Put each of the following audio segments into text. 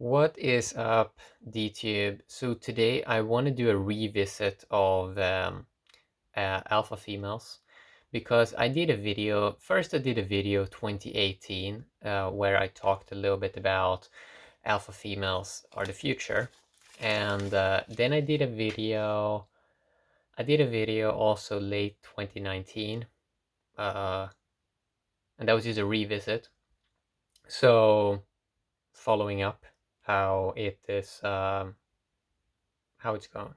What is up, DTube? So today I want to do a revisit of alpha females because I did a video. First, I did a video 2018 where I talked a little bit about alpha females are the future, and then I did a video. I did a video also late 2019, uh, and that was just a revisit. So following up how it is, how it's going.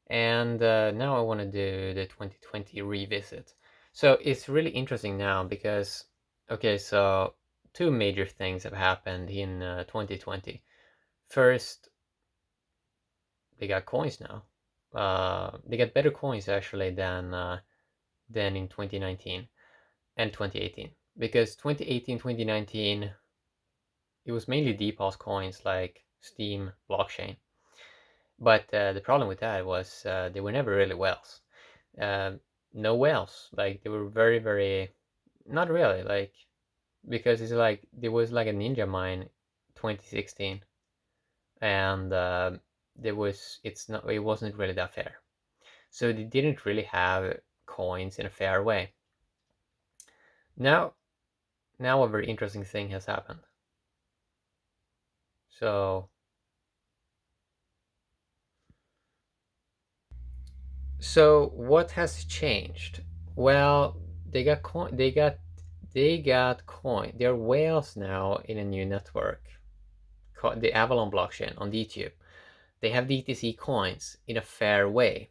And now I want to do the 2020 revisit. So it's really interesting now because, okay, so two major things have happened in 2020. First, they got coins now. They got better coins actually than in 2019 and 2018, because 2018, 2019, it was mainly DPoS coins like Steem blockchain. But the problem with that was they were never really whales. Um, no whales. Like they were very, very not really like, because it's like there was like a ninja mine 2016, and it wasn't really that fair. So they didn't really have coins in a fair way. Now, now a very interesting thing has happened. So what has changed? Well, they got coin. They got coin. They're whales now in a new network called the Avalon blockchain on DTube. They have DTC coins in a fair way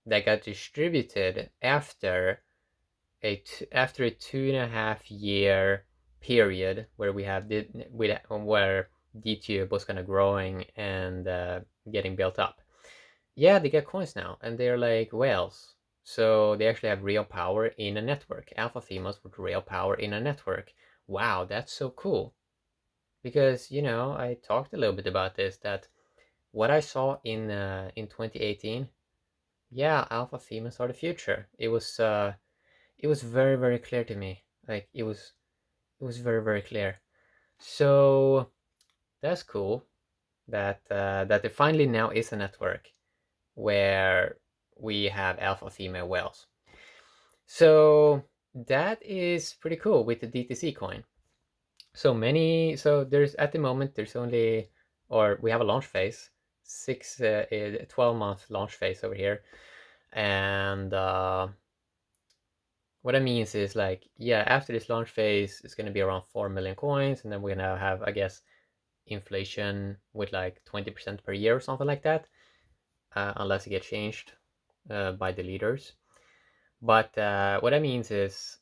that got distributed after after a 2.5 year period where where DTube was kind of growing and getting built up. Yeah, they get coins now, and they're like whales. So they actually have real power in a network. Alpha females with real power in a network. Wow, that's so cool. Because I talked a little bit about this, that what I saw in 2018, yeah, alpha females are the future. It was very, very clear to me. Like it was very, very clear. So that's cool that it finally now is a network where we have alpha female whales. So that is pretty cool with the DTC coin. So there's at the moment there's only, or we have a launch phase, 12-month launch phase over here. And what that means is, like, yeah, after this launch phase, it's going to be around 4 million coins, and then we're going to have, I guess, inflation with like 20% per year or something like that, unless it gets changed by the leaders. But what that means is,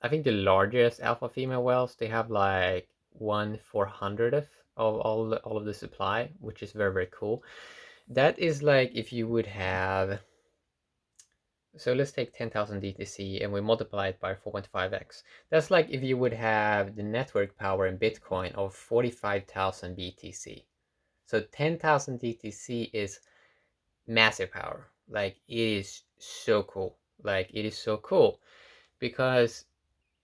I think the largest alpha female whales, they have like 1/400th of all of the supply, which is very, very cool. That is like if you would have, so let's take 10,000 DTC and we multiply it by 4.5x. That's like if you would have the network power in Bitcoin of 45,000 BTC. So 10,000 DTC is massive power. Like it is so cool. Like it is so cool because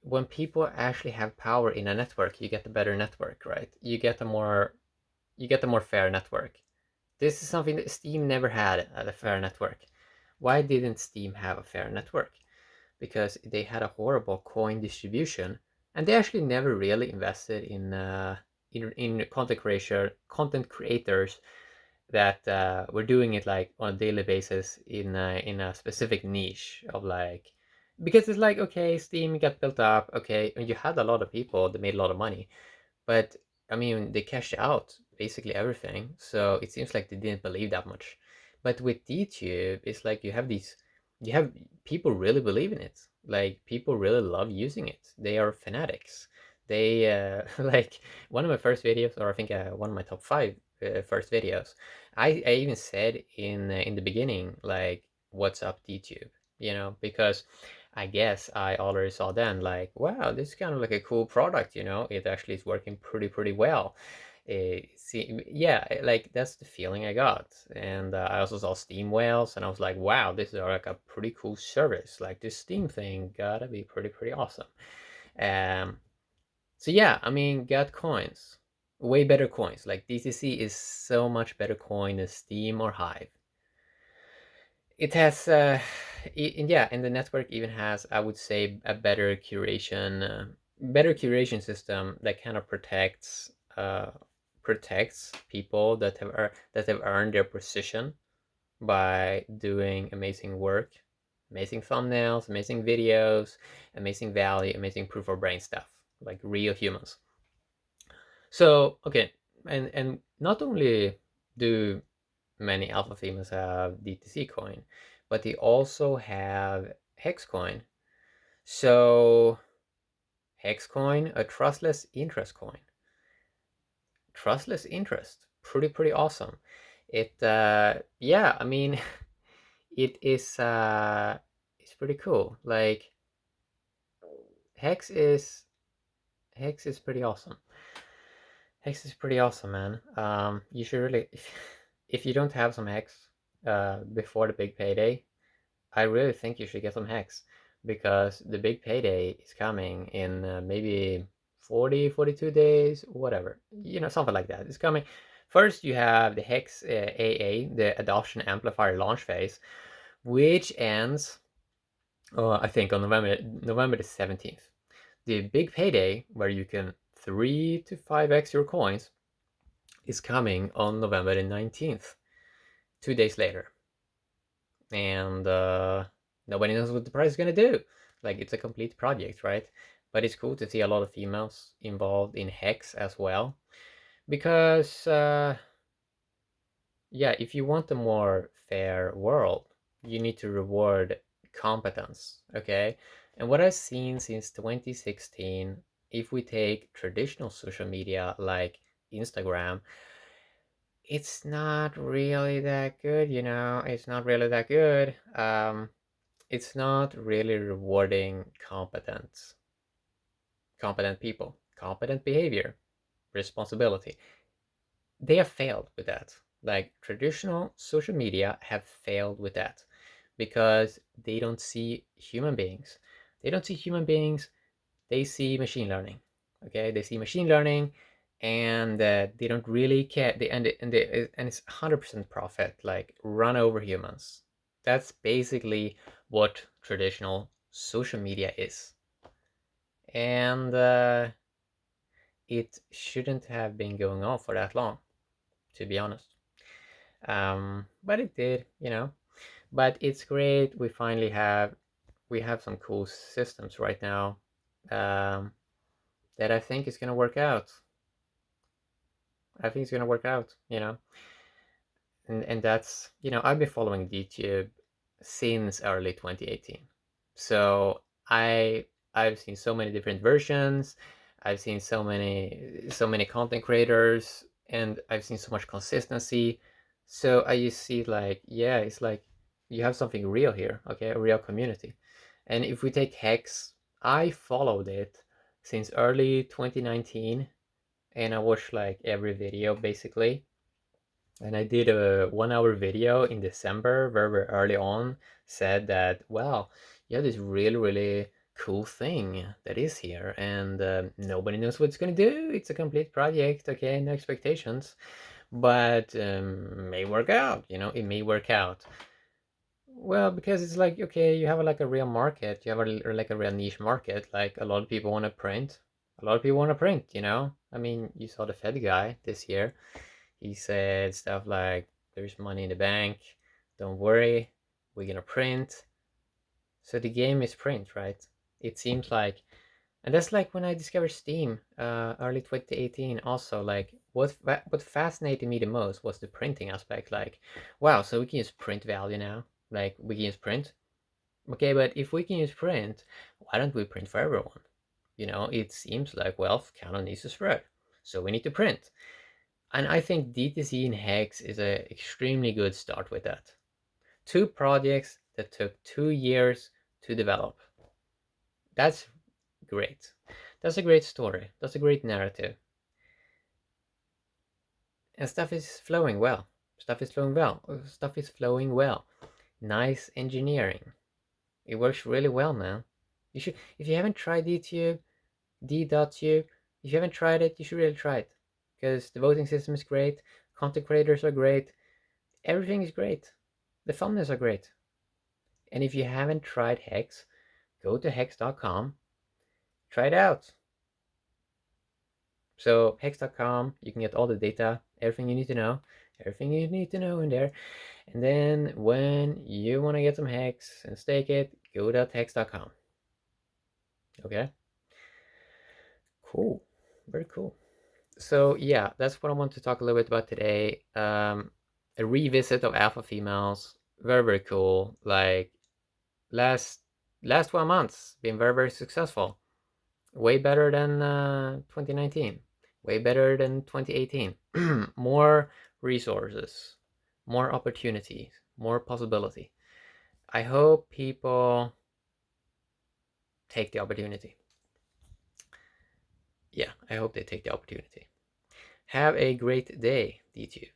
when people actually have power in a network, you get a better network, right? You get a more fair network. This is something that Steem never had at a fair network. Why didn't Steem have a fair network? Because they had a horrible coin distribution, and they actually never really invested in content creators that were doing it like on a daily basis in a specific niche of, like, because it's like, okay, Steam got built up, okay, and you had a lot of people that made a lot of money, but I mean they cashed out basically everything, so it seems like they didn't believe that much. But with DTube, it's like you have people really believe in it. Like people really love using it. They are fanatics. They like one of my first videos, or I think one of my top five first videos, I even said in the beginning, like, what's up DTube, because I guess I already saw then, like, wow, this is kind of like a cool product, it actually is working pretty well. Yeah, like that's the feeling I got. And I also saw Steam Whales, and I was like, wow, this is like a pretty cool service. Like this Steam thing gotta be pretty awesome. Um, so yeah, I mean, got coins. way better coins. Like DTC is so much better coin than Steem or Hive. It has, yeah, and the network even has, I would say, a better curation system that kind of protects people that have earned their position by doing amazing work, amazing thumbnails, amazing videos, amazing value, amazing proof of brain stuff, like real humans. So okay, and not only do many alpha females have DTC coin, but they also have hex coin. So hex coin, a trustless interest coin. Trustless interest, pretty awesome. It yeah, I mean, it is it's pretty cool. Like hex is hex is pretty awesome. Hex is pretty awesome, man. You should really, if you don't have some hex before the big payday, I really think you should get some hex, because the big payday is coming in maybe 40, 42 days, whatever, something like that. It's coming. First, you have the hex AA, the adoption amplifier launch phase, which ends, I think, on November the 17th. The big payday, where you can 3 to 5x your coins, is coming on November the 19th, 2 days later. And nobody knows what the price is going to do. Like, it's a complete project, right? But it's cool to see a lot of females involved in Hex as well. Because, yeah, if you want a more fair world, you need to reward competence, okay? And what I've seen since 2016, if we take traditional social media like Instagram, it's not really that good, it's not really that good. It's not really rewarding competent people, competent behavior, responsibility. They have failed with that. Like, traditional social media have failed with that, because they don't see human beings. They don't see human beings, they see machine learning. Okay, they see machine learning, and they don't really care. And it's 100% profit, like run over humans. That's basically what traditional social media is, and it shouldn't have been going on for that long, to be honest. But it did, But it's great. We have some cool systems right now. Um, that I think is gonna work out. I think it's gonna work out, and that's, I've been following DTube since early 2018. So I've seen so many different versions. I've seen so many content creators, and I've seen so much consistency. So I just see, like, yeah, it's like you have something real here, okay, a real community. And if we take Hex, I followed it since early 2019, and I watched like every video basically. And I did a 1 hour video in December, very early on, said that, well, yeah, this really, really cool thing that is here, and nobody knows what it's going to do. It's a complete project, okay, no expectations, but may work out, it may work out. Well, because it's like, okay, you have like a real market, you have like a real niche market, like a lot of people want to print. A lot of people want to print, I mean, you saw the Fed guy this year. He said stuff like, there's money in the bank, don't worry, we're gonna print. So the game is print, right? It seems like, and that's like when I discovered Steem, early 2018. Also, like, what fascinated me the most was the printing aspect. Like, wow, so we can use print value now. Like, we can use print. Okay, but if we can use print, why don't we print for everyone? It seems like wealth kind of needs to spread, so we need to print. And I think DTC in Hex is an extremely good start with that. Two projects that took 2 years to develop. That's great. That's a great story. That's a great narrative. And stuff is flowing well. Stuff is flowing well. Stuff is flowing well. Nice engineering. It works really well, man. You should, if you haven't tried DTube, D.Tube, if you haven't tried it, you should really try it. because the voting system is great, content creators are great, everything is great. The thumbnails are great. And if you haven't tried Hex, go to hex.com, try it out. So hex.com, you can get all the data, everything you need to know in there. And then when you want to get some Hex and stake it, go to hex.com. Okay? Cool. Very cool. So yeah, that's what I want to talk a little bit about today. A revisit of alpha females. Very, very cool. Like last 12 months been very, very successful. Way better than 2019. Way better than 2018. More resources, more opportunities, more possibility. I hope people take the opportunity. Yeah, I hope they take the opportunity. Have a great day, DTube.